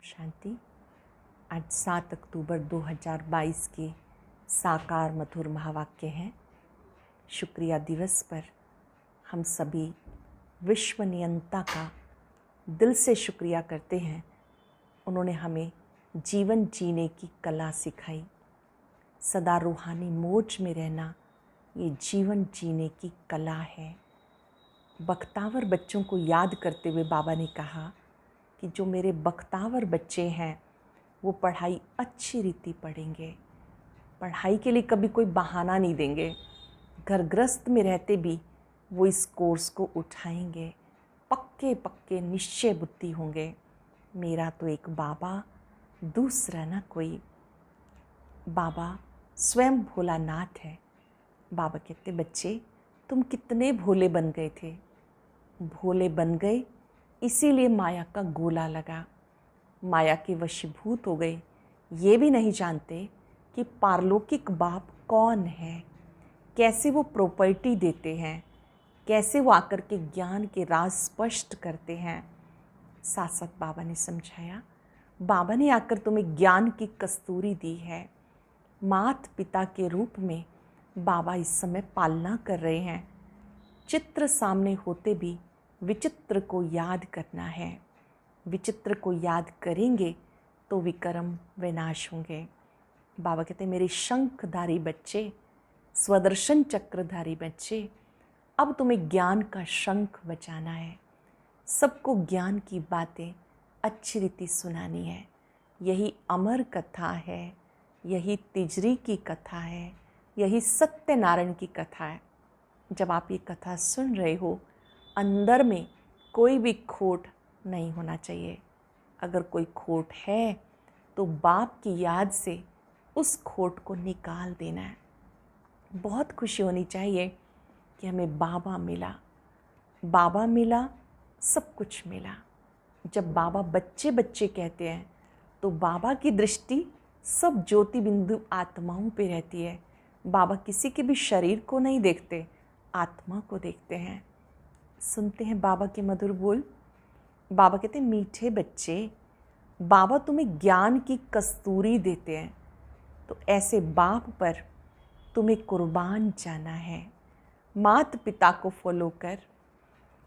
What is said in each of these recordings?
शांति। आज 7 अक्टूबर 2022 के साकार मधुर महावाक्य हैं। शुक्रिया दिवस पर हम सभी विश्व नियंता का दिल से शुक्रिया करते हैं। उन्होंने हमें जीवन जीने की कला सिखाई। सदा रूहानी मोज में रहना ये जीवन जीने की कला है। बख्तावर बच्चों को याद करते हुए बाबा ने कहा कि जो मेरे बख्तावर बच्चे हैं वो पढ़ाई अच्छी रीति पढ़ेंगे, पढ़ाई के लिए कभी कोई बहाना नहीं देंगे, घरग्रस्त में रहते भी वो इस कोर्स को उठाएंगे, पक्के पक्के निश्चय बुद्धि होंगे। मेरा तो एक बाबा, दूसरा ना कोई। बाबा स्वयं भोलानाथ है। बाबा कहते बच्चे तुम कितने भोले बन गए थे। भोले बन गए इसीलिए माया का गोला लगा, माया के वशीभूत हो गए। ये भी नहीं जानते कि पारलौकिक बाप कौन है, कैसे वो प्रॉपर्टी देते हैं, कैसे वो आकर के ज्ञान के राज स्पष्ट करते हैं। साथ साथ बाबा ने समझाया, बाबा ने आकर तुम्हें ज्ञान की कस्तूरी दी है। मात पिता के रूप में बाबा इस समय पालना कर रहे हैं। चित्र सामने होते भी विचित्र को याद करना है। विचित्र को याद करेंगे तो विक्रम विनाश होंगे। बाबा कहते मेरे शंखधारी बच्चे, स्वदर्शन चक्रधारी बच्चे, अब तुम्हें ज्ञान का शंख बजाना है। सबको ज्ञान की बातें अच्छी रीति सुनानी है। यही अमर कथा है, यही तिजरी की कथा है, यही सत्यनारायण की कथा है। जब आप ये कथा सुन रहे हो, अंदर में कोई भी खोट नहीं होना चाहिए। अगर कोई खोट है तो बाप की याद से उस खोट को निकाल देना है। बहुत खुशी होनी चाहिए कि हमें बाबा मिला। बाबा मिला, सब कुछ मिला। जब बाबा बच्चे बच्चे कहते हैं तो बाबा की दृष्टि सब ज्योति बिंदु आत्माओं पे रहती है। बाबा किसी के भी शरीर को नहीं देखते, आत्मा को देखते हैं। सुनते हैं बाबा के मधुर बोल। बाबा कहते हैं मीठे बच्चे, बाबा तुम्हें ज्ञान की कस्तूरी देते हैं, तो ऐसे बाप पर तुम्हें कुर्बान जाना है। मात पिता को फॉलो कर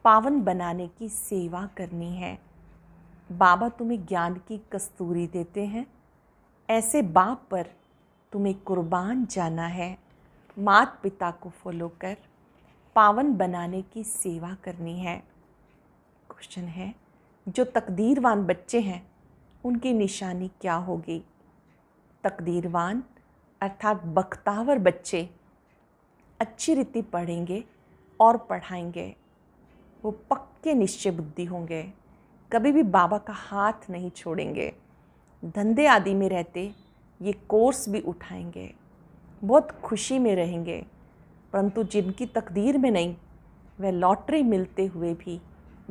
पावन बनाने की सेवा करनी है। बाबा तुम्हें ज्ञान की कस्तूरी देते हैं, ऐसे बाप पर तुम्हें कुर्बान जाना है। मात पिता को फॉलो कर पावन बनाने की सेवा करनी है। क्वेश्चन है, जो तकदीरवान बच्चे हैं उनकी निशानी क्या होगी? तकदीरवान अर्थात बख्तावर बच्चे अच्छी रीति पढ़ेंगे और पढ़ाएंगे। वो पक्के निश्चय बुद्धि होंगे, कभी भी बाबा का हाथ नहीं छोड़ेंगे। धंधे आदि में रहते ये कोर्स भी उठाएंगे, बहुत खुशी में रहेंगे। परंतु जिनकी तकदीर में नहीं, वह लॉटरी मिलते हुए भी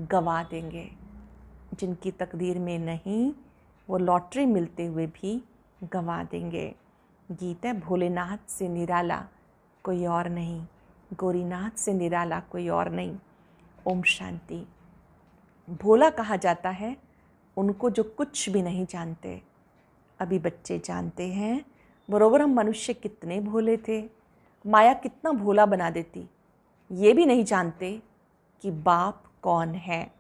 गवा देंगे। जिनकी तकदीर में नहीं, वो लॉटरी मिलते हुए भी गवा देंगे। गीत है, भोलेनाथ से निराला कोई और नहीं, गौरीनाथ से निराला कोई और नहीं। ओम शांति। भोला कहा जाता है उनको जो कुछ भी नहीं जानते। अभी बच्चे जानते हैं बरोबर हम मनुष्य कितने भोले थे, माया कितना भोला बना देती। ये भी नहीं जानते कि बाप कौन है।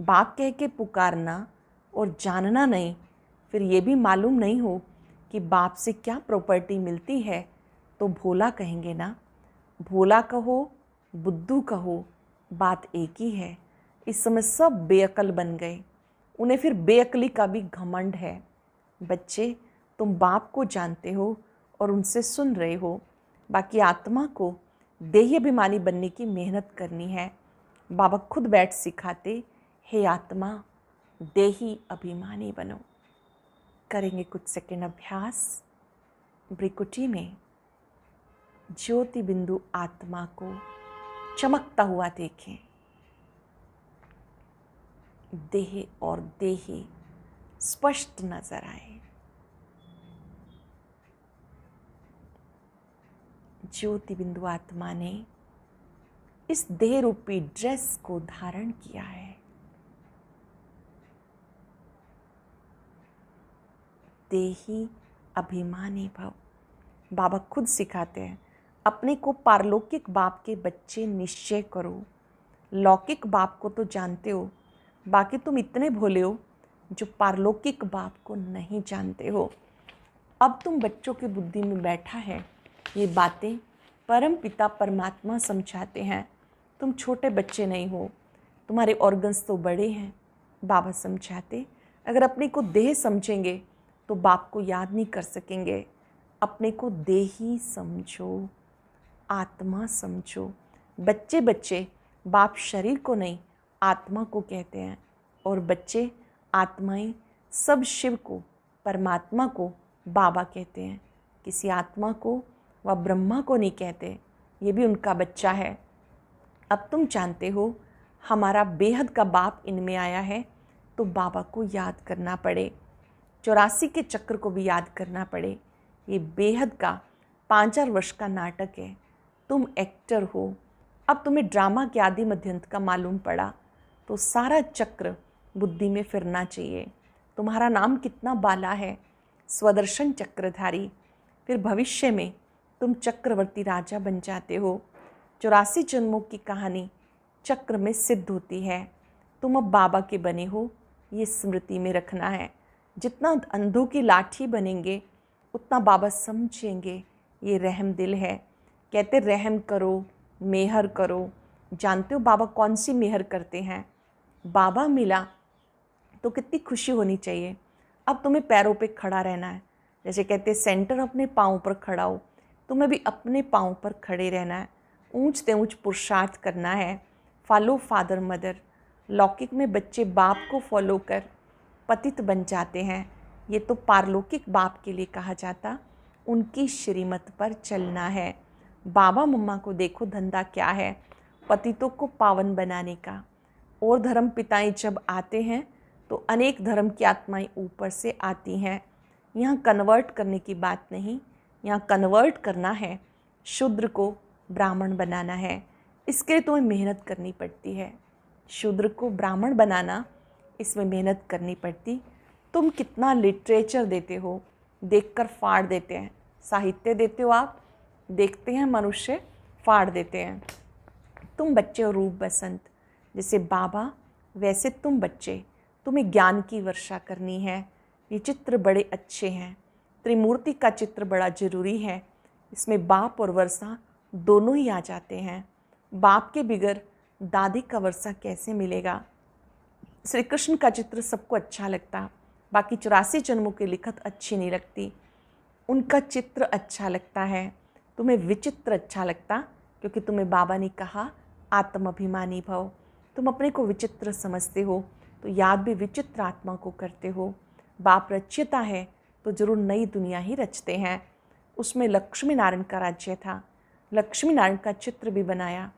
बाप कह के पुकारना और जानना नहीं, फिर ये भी मालूम नहीं हो कि बाप से क्या प्रॉपर्टी मिलती है, तो भोला कहेंगे ना। भोला कहो, बुद्धू कहो, बात एक ही है। इस समय सब बेअकल बन गए, उन्हें फिर बेअकली का भी घमंड है। बच्चे तुम बाप को जानते हो और उनसे सुन रहे हो, बाकी आत्मा को देही अभिमानी बनने की मेहनत करनी है। बाबा खुद बैठ सिखाते, हे आत्मा देही अभिमानी बनो। करेंगे कुछ सेकंड अभ्यास। भ्रिकुटी में ज्योति बिंदु आत्मा को चमकता हुआ देखें। देह और देही स्पष्ट नजर आए। ज्योति बिंदु आत्मा ने इस देह रूपी ड्रेस को धारण किया है। देही अभिमानी भव। बाबा खुद सिखाते हैं, अपने को पारलौकिक बाप के बच्चे निश्चय करो। लौकिक बाप को तो जानते हो, बाकी तुम इतने भोले हो जो पारलौकिक बाप को नहीं जानते हो। अब तुम बच्चों की बुद्धि में बैठा है, ये बातें परम पिता परमात्मा समझाते हैं। तुम छोटे बच्चे नहीं हो, तुम्हारे ऑर्गन्स तो बड़े हैं। बाबा समझाते, अगर अपने को देह समझेंगे तो बाप को याद नहीं कर सकेंगे। अपने को देही समझो, आत्मा समझो। बच्चे बच्चे बाप शरीर को नहीं आत्मा को कहते हैं, और बच्चे आत्माएं सब शिव को परमात्मा को बाबा कहते हैं। किसी आत्मा को व ब्रह्मा को नहीं कहते, ये भी उनका बच्चा है। अब तुम जानते हो हमारा बेहद का बाप इनमें आया है, तो बाबा को याद करना पड़े, 84 के चक्र को भी याद करना पड़े। ये बेहद का 5,000 वर्ष का नाटक है। तुम एक्टर हो। अब तुम्हें ड्रामा के आदि मध्यंत का मालूम पड़ा तो सारा चक्र बुद्धि में फिरना चाहिए। तुम्हारा नाम कितना बाला है, स्वदर्शन चक्रधारी। फिर भविष्य में तुम चक्रवर्ती राजा बन जाते हो। 84 जन्मों की कहानी चक्र में सिद्ध होती है। तुम अब बाबा के बने हो, ये स्मृति में रखना है। जितना अंधों की लाठी बनेंगे उतना बाबा समझेंगे ये रहम दिल है। कहते रहम करो, मेहर करो। जानते हो बाबा कौन सी मेहर करते हैं? बाबा मिला तो कितनी खुशी होनी चाहिए। अब तुम्हें पैरों पे खड़ा रहना है। जैसे कहते सेंटर अपने पाँव पर खड़ा हो, तुम्हें भी अपने पाँव पर खड़े रहना है। ऊंच ते ऊंच पुरुषार्थ करना है। Follow father mother. लौकिक में बच्चे बाप को फॉलो कर पतित बन जाते हैं। ये तो पारलौकिक बाप के लिए कहा जाता, उनकी श्रीमत पर चलना है। बाबा मम्मा को देखो धंधा क्या है, पतितों को पावन बनाने का। और धर्म पिताएं जब आते हैं तो अनेक धर्म की आत्माएं ऊपर से आती हैं। यहाँ कन्वर्ट करने की बात नहीं, यहाँ कन्वर्ट करना है, शूद्र को ब्राह्मण बनाना है। इसके लिए तुम्हें मेहनत करनी पड़ती है। शूद्र को ब्राह्मण बनाना, इसमें मेहनत करनी पड़ती। तुम कितना लिटरेचर देते हो, देखकर फाड़ देते हैं। साहित्य देते हो आप, देखते हैं मनुष्य, फाड़ देते हैं। तुम बच्चे हो रूप बसंत, जैसे बाबा वैसे तुम बच्चे। तुम्हें ज्ञान की वर्षा करनी है। ये चित्र बड़े अच्छे हैं। त्रिमूर्ति का चित्र बड़ा ज़रूरी है। इसमें बाप और वर्षा दोनों ही आ जाते हैं। बाप के बिगर दादी का वर्षा कैसे मिलेगा? श्री कृष्ण का चित्र सबको अच्छा लगता, बाकी 84 जन्मों की लिखत अच्छी नहीं लगती। उनका चित्र अच्छा लगता है, तुम्हें विचित्र अच्छा लगता, क्योंकि तुम्हें बाबा ने कहा आत्म अभिमानी भव। तुम अपने को विचित्र समझते हो तो याद भी विचित्र आत्मा को करते हो। बाप रच्यता है तो जरूर नई दुनिया ही रचते हैं। उसमें लक्ष्मी नारायण का राज्य था। लक्ष्मी नारायण का चित्र भी बनाया।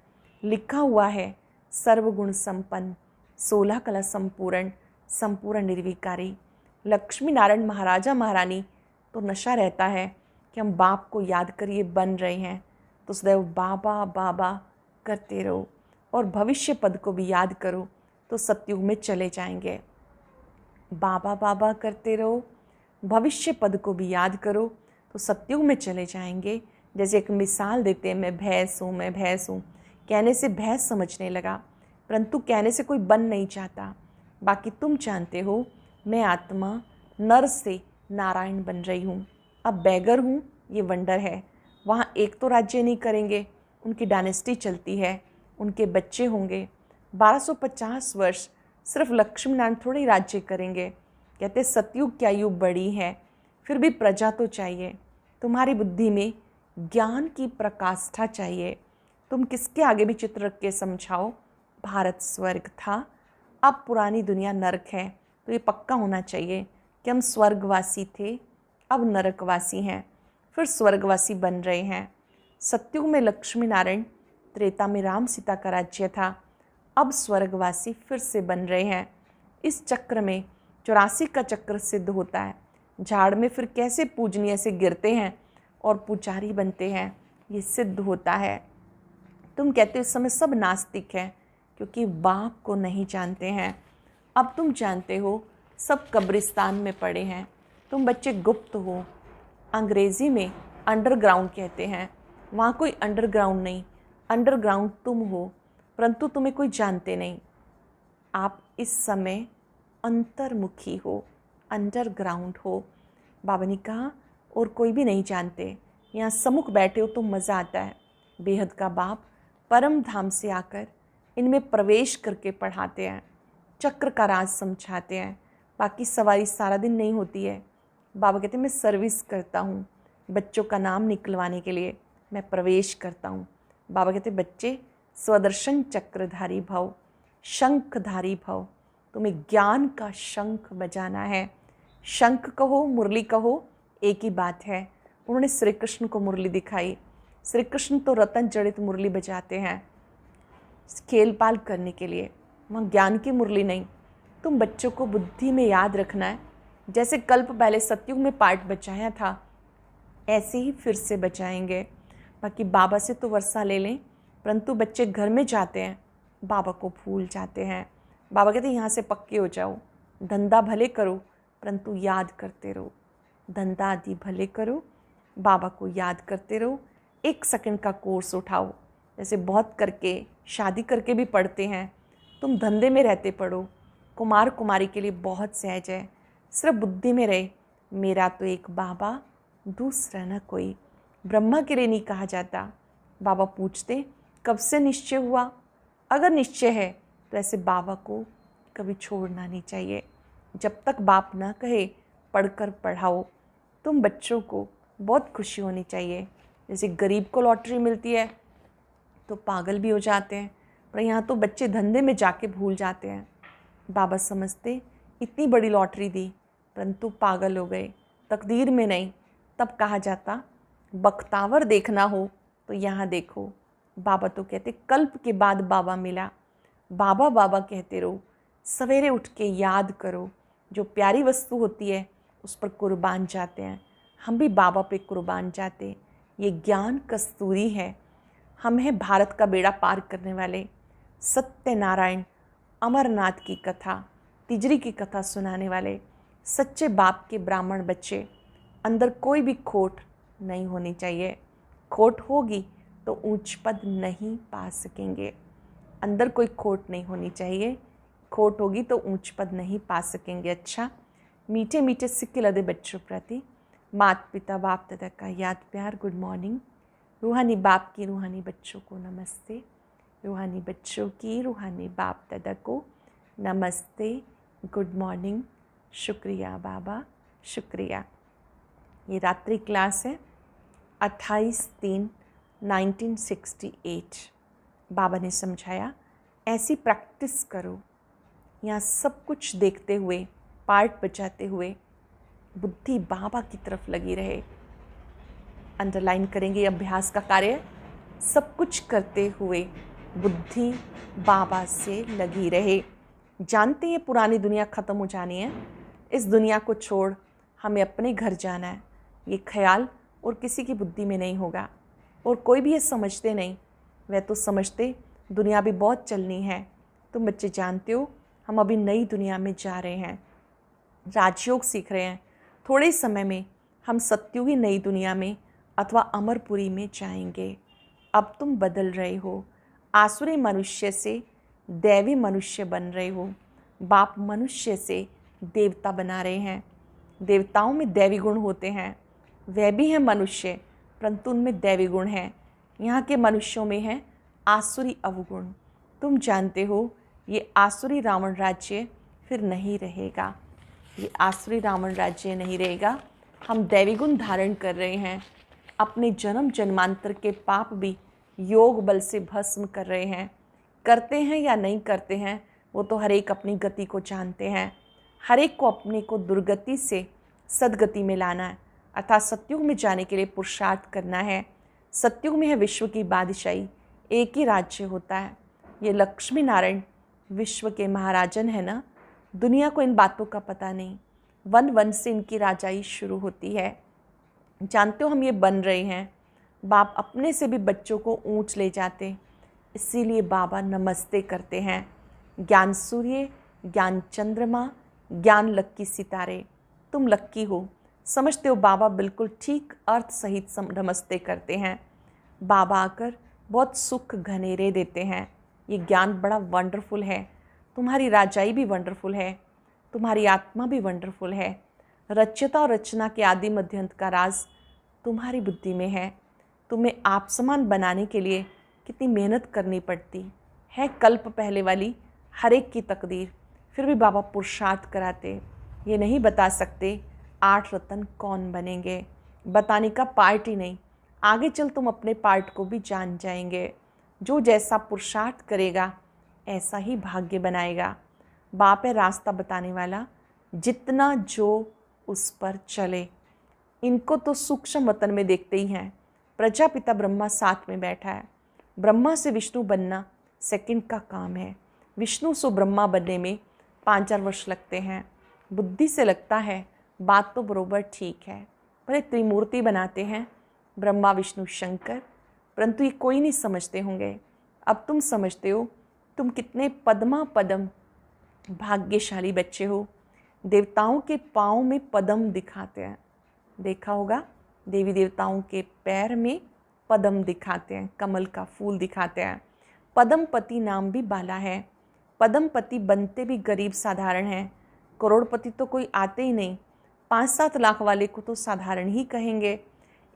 लिखा हुआ है सर्वगुण संपन्न, 16 कला संपूर्ण, संपूर्ण निर्विकारी। लक्ष्मी नारायण महाराजा महारानी तो नशा रहता है कि हम बाप को याद करिए बन रहे हैं, तो सदैव बाबा बाबा करते रहो। और भविष्य पद को भी याद करो तो सतयुग में चले जाएंगे। बाबा बाबा करते रहो, भविष्य पद को भी याद करो तो सतयुग में चले जाएंगे। जैसे एक मिसाल देते हैं, मैं भैंस हूँ, मैं भैंस हूँ। कहने से भैंस समझने लगा, परंतु कहने से कोई बन नहीं चाहता। बाकी तुम जानते हो मैं आत्मा नर से नारायण बन रही हूँ। अब बैगर हूँ, ये वंडर है। वहाँ एक तो राज्य नहीं करेंगे, उनकी डायनेस्टी चलती है, उनके बच्चे होंगे। 1250 वर्ष सिर्फ लक्ष्मी नारायण थोड़े ही राज्य करेंगे। कहते सतयुग की आयु बड़ी है, फिर भी प्रजा तो चाहिए। तुम्हारी बुद्धि में ज्ञान की प्रकाष्ठा चाहिए। तुम किसके आगे भी चित्र रख के समझाओ, भारत स्वर्ग था, अब पुरानी दुनिया नरक है। तो ये पक्का होना चाहिए कि हम स्वर्गवासी थे, अब नरकवासी हैं, फिर स्वर्गवासी बन रहे हैं। सतयुग में लक्ष्मी नारायण, त्रेता में राम सीता का राज्य था, अब स्वर्गवासी फिर से बन रहे हैं। इस चक्र में 84 का चक्र सिद्ध होता है। झाड़ में फिर कैसे पूजनीय से गिरते हैं और पुजारी बनते हैं, ये सिद्ध होता है। तुम कहते हो इस समय सब नास्तिक हैं क्योंकि बाप को नहीं जानते हैं। अब तुम जानते हो सब कब्रिस्तान में पड़े हैं, तुम बच्चे गुप्त हो। अंग्रेज़ी में अंडरग्राउंड कहते हैं, वहाँ कोई अंडरग्राउंड नहीं, अंडरग्राउंड तुम हो, परंतु तुम्हें कोई जानते नहीं। आप इस समय अंतर्मुखी हो, अंडरग्राउंड हो। बाबा ने कहा और कोई भी नहीं जानते, यहाँ सम्मुख बैठे हो तो मज़ा आता है। बेहद का बाप परम धाम से आकर इनमें प्रवेश करके पढ़ाते हैं, चक्र का राज समझाते हैं। बाकी सवारी सारा दिन नहीं होती है। बाबा कहते हैं मैं सर्विस करता हूँ, बच्चों का नाम निकलवाने के लिए मैं प्रवेश करता हूँ। बाबा कहते बच्चे स्वदर्शन चक्रधारी भव, शंखधारी भव। तुम्हें ज्ञान का शंख बजाना है। शंख कहो मुरली कहो एक ही बात है। उन्होंने श्री कृष्ण को मुरली दिखाई। श्री कृष्ण तो रतन जड़ित मुरली बजाते हैं खेल पाल करने के लिए, वहाँ ज्ञान की मुरली नहीं। तुम बच्चों को बुद्धि में याद रखना है, जैसे कल्प पहले सतयुग में पाठ बचाया था ऐसे ही फिर से बचाएंगे। बाकी बाबा से तो वर्षा ले लें, परंतु बच्चे घर में जाते हैं बाबा को भूल जाते हैं। बाबा कहते हैं यहाँ से पक्के हो जाओ, धंधा भले करो परंतु याद करते रहो। धंधा आदि भले करो, बाबा को याद करते रहो। 1 सेकंड का कोर्स उठाओ, जैसे बहुत करके शादी करके भी पढ़ते हैं, तुम धंधे में रहते पढ़ो। कुमार कुमारी के लिए बहुत सहज है, सिर्फ बुद्धि में रहे मेरा तो एक बाबा दूसरा न कोई। ब्रह्मा के लिए नहीं कहा जाता। बाबा पूछते कब से निश्चय हुआ? अगर निश्चय है तो ऐसे बाबा को कभी छोड़ना नहीं चाहिए। जब तक बाप ना कहे पढ़कर पढ़ाओ। तुम बच्चों को बहुत खुशी होनी चाहिए। जैसे गरीब को लॉटरी मिलती है तो पागल भी हो जाते हैं, पर यहाँ तो बच्चे धंधे में जाके भूल जाते हैं। बाबा समझते इतनी बड़ी लॉटरी दी परंतु पागल हो गए, तकदीर में नहीं। तब कहा जाता बख्तावर देखना हो तो यहाँ देखो। बाबा तो कहते कल्प के बाद बाबा मिला। बाबा बाबा कहते रहो, सवेरे उठ के याद करो। जो प्यारी वस्तु होती है उस पर कुर्बान जाते हैं। हम भी बाबा पे कुर्बान जाते। ये ज्ञान कस्तूरी है। हम हैं भारत का बेड़ा पार करने वाले। सत्यनारायण अमरनाथ की कथा, तिजरी की कथा सुनाने वाले सच्चे बाप के ब्राह्मण बच्चे। अंदर कोई भी खोट नहीं होनी चाहिए। खोट होगी तो ऊंच पद नहीं पा सकेंगे। अंदर कोई खोट नहीं होनी चाहिए। खोट होगी तो ऊंच पद नहीं पा सकेंगे। अच्छा, मीठे मीठे सिक्के लदे बच्चों प्रति माता पिता बाप दादा का याद प्यार गुड मॉर्निंग। रूहानी बाप की रूहानी बच्चों को नमस्ते। रूहानी बच्चों की रूहानी बाप दादा को नमस्ते, गुड मॉर्निंग। शुक्रिया बाबा, शुक्रिया। ये रात्रि क्लास है 28/3/1968। बाबा ने समझाया ऐसी प्रैक्टिस करो। यहाँ सब कुछ देखते हुए, पाठ बचाते हुए बुद्धि बाबा की तरफ लगी रहे। अंडरलाइन करेंगे अभ्यास का कार्य। सब कुछ करते हुए बुद्धि बाबा से लगी रहे। जानते हैं पुरानी दुनिया ख़त्म हो जानी है। इस दुनिया को छोड़ हमें अपने घर जाना है। ये ख्याल और किसी की बुद्धि में नहीं होगा। और कोई भी ये समझते नहीं। वह तो समझते दुनिया भी बहुत चलनी है। तुम बच्चे जानते हो हम अभी नई दुनिया में जा रहे हैं, राजयोग सीख रहे हैं। थोड़े समय में हम सत्युगी नई दुनिया में अथवा अमरपुरी में जाएंगे। अब तुम बदल रहे हो। आसुरी मनुष्य से दैवी मनुष्य बन रहे हो। बाप मनुष्य से देवता बना रहे हैं। देवताओं में दैवी गुण होते हैं। वह भी हैं मनुष्य, परंतु उनमें दैवी गुण हैं। यहाँ के मनुष्यों में है आसुरी अवगुण। तुम जानते हो ये आसुरी रावण राज्य फिर नहीं रहेगा। ये आसुरी रावण राज्य नहीं रहेगा। हम दैवी गुण धारण कर रहे हैं। अपने जन्म जन्मांतर के पाप भी योग बल से भस्म कर रहे हैं। करते हैं या नहीं करते हैं वो तो हर एक अपनी गति को जानते हैं। हर एक को अपने को दुर्गति से सदगति में लाना है, अर्थात सतयुग में जाने के लिए पुरुषार्थ करना है। सतयुग में है विश्व की बादशाही, एक ही राज्य होता है। ये लक्ष्मी नारायण विश्व के महाराजन है ना। दुनिया को इन बातों का पता नहीं। वन वन से इनकी राजाई शुरू होती है। जानते हो हम ये बन रहे हैं। बाप अपने से भी बच्चों को ऊंच ले जाते, इसीलिए बाबा नमस्ते करते हैं। ज्ञान सूर्य, ज्ञान चंद्रमा, ज्ञान लक्की सितारे। तुम लक्की हो। समझते हो बाबा बिल्कुल ठीक अर्थ सहित नमस्ते करते हैं। बाबा आकर बहुत सुख घनेरे देते हैं। ये ज्ञान बड़ा वंडरफुल है। तुम्हारी राजाई भी वंडरफुल है, तुम्हारी आत्मा भी वंडरफुल है। रच्यता और रचना के आदि मध्यंत का राज तुम्हारी बुद्धि में है। तुम्हें आप समान बनाने के लिए कितनी मेहनत करनी पड़ती है, कल्प पहले वाली हर एक की तकदीर। फिर भी बाबा पुरुषार्थ कराते। ये नहीं बता सकते 8 रत्न कौन बनेंगे, बताने का पार्ट ही नहीं। आगे चल तुम अपने पार्ट को भी जान जाएंगे। जो जैसा पुरुषार्थ करेगा ऐसा ही भाग्य बनाएगा। बाप है रास्ता बताने वाला, जितना जो उस पर चले। इनको तो सूक्ष्म वतन में देखते ही हैं। प्रजापिता ब्रह्मा साथ में बैठा है। ब्रह्मा से विष्णु बनना सेकंड का काम है। विष्णु से ब्रह्मा बनने में 5-4 वर्ष लगते हैं। बुद्धि से लगता है बात तो बरोबर ठीक है, भले त्रिमूर्ति बनाते हैं ब्रह्मा विष्णु शंकर, परंतु ये कोई नहीं समझते होंगे। अब तुम समझते हो तुम कितने पद्मा पदम भाग्यशाली बच्चे हो। देवताओं के पाँव में पदम दिखाते हैं, देखा होगा देवी देवताओं के पैर में पदम दिखाते हैं, कमल का फूल दिखाते हैं। पदमपति नाम भी बाला है। पदमपति बनते भी गरीब साधारण हैं। करोड़पति तो कोई आते ही नहीं, 5-7 लाख वाले को तो साधारण ही कहेंगे।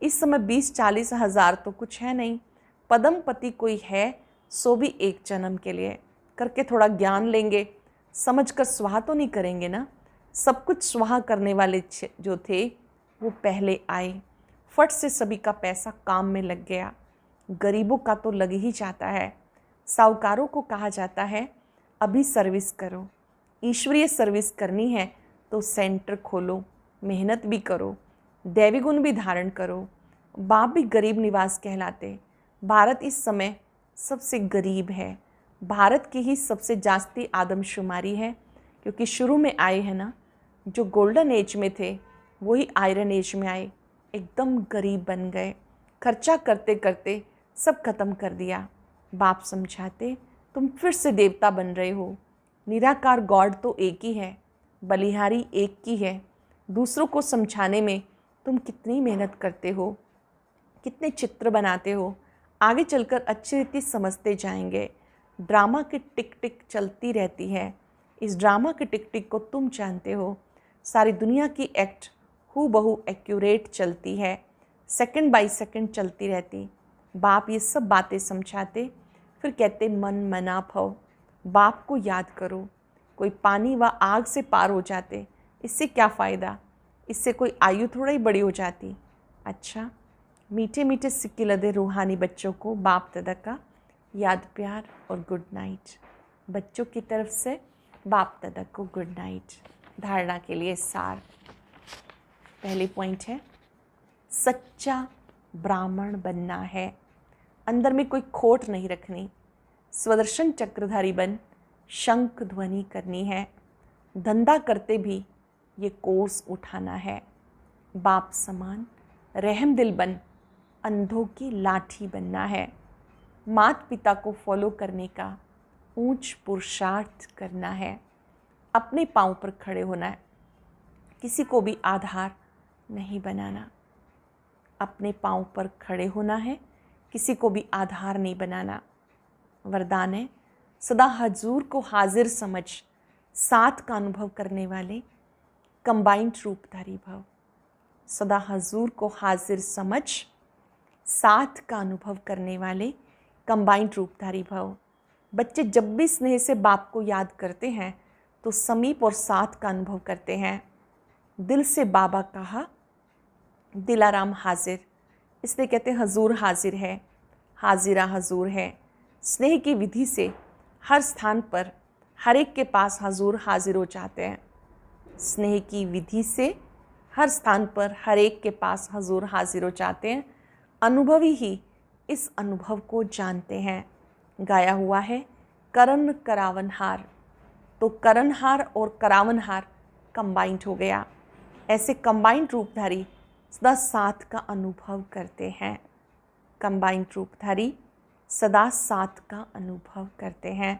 इस समय 20-40 हज़ार तो कुछ है नहीं। पदमपति कोई है सो भी एक जन्म के लिए करके थोड़ा ज्ञान लेंगे, समझ कर स्वाहा तो नहीं करेंगे ना। सब कुछ स्वाहा करने वाले जो थे वो पहले आए। फट से सभी का पैसा काम में लग गया। गरीबों का तो लग ही जाता है। साहूकारों को कहा जाता है अभी सर्विस करो। ईश्वरीय सर्विस करनी है तो सेंटर खोलो, मेहनत भी करो, दैवी गुण भी धारण करो। बाप भी गरीब निवास कहलाते। भारत इस समय सबसे गरीब है। भारत की ही सबसे जास्ती आदमशुमारी है, क्योंकि शुरू में आए हैं ना, जो गोल्डन एज में थे वही आयरन एज में आए, एकदम गरीब बन गए। खर्चा करते करते सब खत्म कर दिया। बाप समझाते तुम फिर से देवता बन रहे हो। निराकार गॉड तो एक ही है, बलिहारी एक की है। दूसरों को समझाने में तुम कितनी मेहनत करते हो, कितने चित्र बनाते हो। आगे चलकर अच्छी रीति समझते जाएंगे। ड्रामा की टिक टिक चलती रहती है। इस ड्रामा की टिक टिक को तुम जानते हो। सारी दुनिया की एक्ट हूबहू एक्यूरेट चलती है, सेकंड बाय सेकंड चलती रहती। बाप ये सब बातें समझाते, फिर कहते मन मना भव। बाप को याद करो। कोई पानी व आग से पार हो जाते, इससे क्या फ़ायदा, इससे कोई आयु थोड़ा ही बड़ी हो जाती। अच्छा, मीठे मीठे सिक्के लदे रूहानी बच्चों को बाप दादा का याद प्यार और गुड नाइट। बच्चों की तरफ से बाप दादा को गुड नाइट। धारणा के लिए सार। पहले पॉइंट है सच्चा ब्राह्मण बनना है। अंदर में कोई खोट नहीं रखनी। स्वदर्शन चक्रधारी बन शंख ध्वनि करनी है। धंधा करते भी ये कोर्स उठाना है। बाप समान रहम दिल बन अंधों की लाठी बनना है। माता पिता को फॉलो करने का ऊंच पुरुषार्थ करना है। अपने पाँव पर खड़े होना है, किसी को भी आधार नहीं बनाना। अपने पाँव पर खड़े होना है, किसी को भी आधार नहीं बनाना। वरदान है सदा हजूर को हाजिर समझ साथ का अनुभव करने वाले कंबाइंड रूपधारी भव। सदा हजूर को हाजिर समझ साथ का अनुभव करने वाले कंबाइंड रूपधारी भव। बच्चे जब भी स्नेह से बाप को याद करते हैं तो समीप और साथ का अनुभव करते हैं। दिल से बाबा कहा, दिलाराम हाजिर, इसलिए कहते हैं हजूर हाजिर है, हाजिरा हजूर है। स्नेह की विधि से हर स्थान पर हर एक के पास हजूर हाजिर हो जाते हैं। स्नेह की विधि से हर स्थान पर हर एक के पास हजूर हाजिर हो जाते हैं। अनुभवी ही इस अनुभव को जानते हैं। गाया हुआ है करण करावनहार, तो करणहार और करावनहार कंबाइंड हो गया। ऐसे कंबाइंड रूपधारी सदा साथ का अनुभव करते हैं। कंबाइंड रूपधारी सदा साथ का अनुभव करते हैं।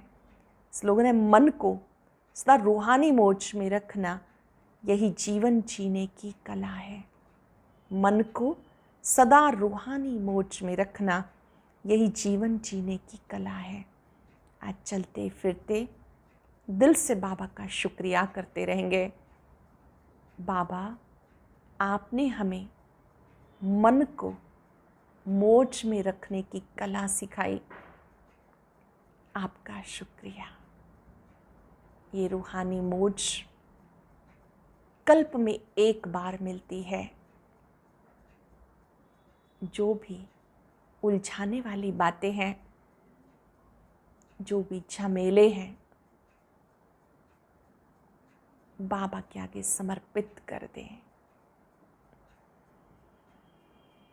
स्लोगन है मन को सदा रूहानी मोज में रखना, यही जीवन जीने की कला है। मन को सदा रूहानी मोज में रखना यही जीवन जीने की कला है। आज चलते फिरते दिल से बाबा का शुक्रिया करते रहेंगे। बाबा, आपने हमें मन को मोज में रखने की कला सिखाई। आपका शुक्रिया। ये रूहानी मोज कल्प में एक बार मिलती है। जो भी उलझाने वाली बातें हैं, जो भी झमेले हैं, बाबा के आगे समर्पित कर दें।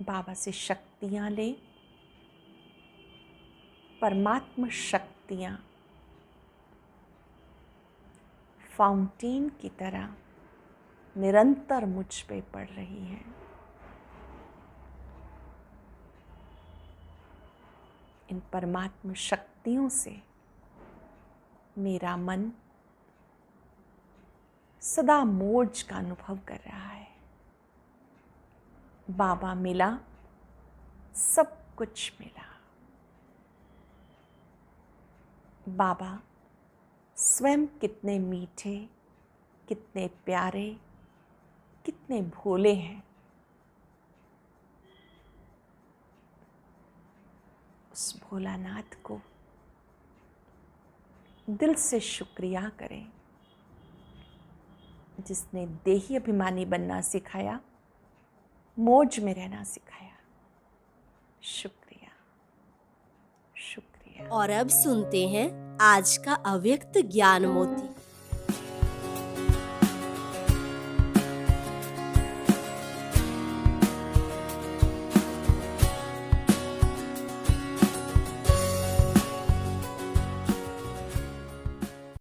बाबा से शक्तियाँ लें। परमात्मा शक्तियाँ फाउंटेन की तरह निरंतर मुझ पे पड़ रही हैं। इन परमात्मा शक्तियों से मेरा मन सदा मोज का अनुभव कर रहा है। बाबा मिला, सब कुछ मिला। बाबा स्वयं कितने मीठे, कितने प्यारे, कितने भोले हैं। उस भोलानाथ को दिल से शुक्रिया करें, जिसने देही अभिमानी बनना सिखाया, मौज में रहना सिखाया। शुक्रिया, शुक्रिया। और अब सुनते हैं आज का अव्यक्त ज्ञान मोती।